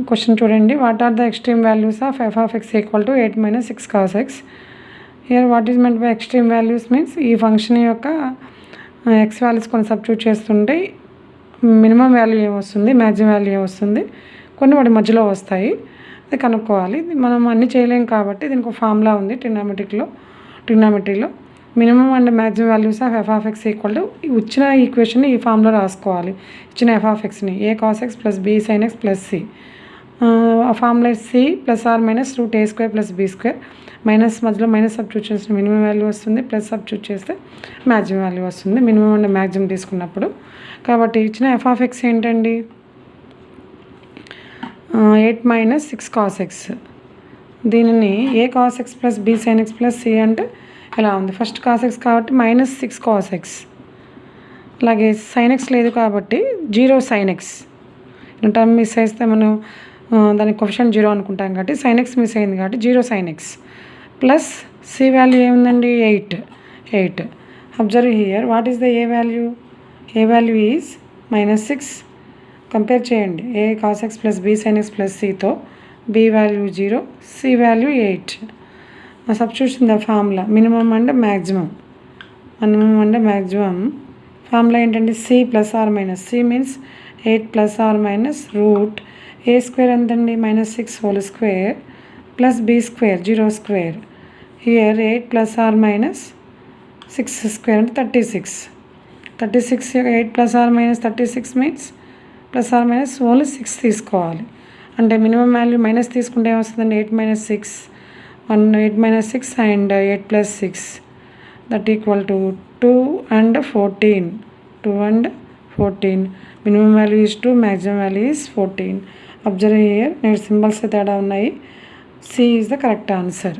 Question చూడండి. What are the extreme values of f of x equal to 8 - 6 cos x. Here what is meant by extreme values means ఈ function యొక్క X values కొన్ని substitute చేస్తుంటే minimum value ఏమొస్తుంది, maximum value ఏమొస్తుంది, కొన్ని వాటి మధ్యలో వస్తాయి. అది కనుక్కోవాలి. మనం అన్నీ చేయలేం కాబట్టి దీనికి ఒక ఫార్ములా ఉంది ట్రిగ్నామెట్రీలో. Minimum and maximum values of f of x equal to ఇచ్చిన ఈక్వేషన్ని ఈ ఫార్ములా రాసుకోవాలి. ఇచ్చిన f of xని a cos x plus b sin x plus c. ఆ formula c plus are minus √a² plus b² minus మధ్యలో minus substitute చేస్తే minimum value వస్తుంది, ప్లస్ సబ్స్టిట్యూట్ చేస్తే మ్యాక్సిమం వాల్యూ వస్తుంది మినిమం అండ్ మ్యాక్సిమం తీసుకున్నప్పుడు. కాబట్టి ఇచ్చిన f of x ఏంటండి 8 - 6 cos x. దీనిని a cos x plus b sin x plus c అంటే ఎలా ఉంది, ఫస్ట్ cos x కాబట్టి -6 cos x, అలాగే sin x లేదు కాబట్టి 0 sin x. టర్మ్ మిస్ అయితే మనం దానికి కోఎఫిషియంట్ 0 అనుకుంటాం కాబట్టి sin x మిస్ అయింది కాబట్టి 0 sin x plus c value ఏముందండి 8. Observe here what is the a value. a value is -6. Compare చేయండి a cos x plus b sin x ప్లస్ cతో b value 0, c value 8. Substitution the formula minimum and maximum. Formula ఏంటంటే c plus are minus, c means 8 plus are minus √a² ఎంతండి -6 whole square plus b² 0 square. Here 8 plus are minus 6 square అంటే 36. 8 plus are minus 36 means plus are minus only 6 తీసుకోవాలి. అంటే minimum value minus తీసుకుంటే ఏమొస్తుందండి 8 - 6 8 - 6 and 8 plus 6 that equal to 2 and 14. 2 and 14. Minimum value is 2, maximum value is 14. Observe here నేను symbols తేడా ఉన్నాయి. C is the correct answer.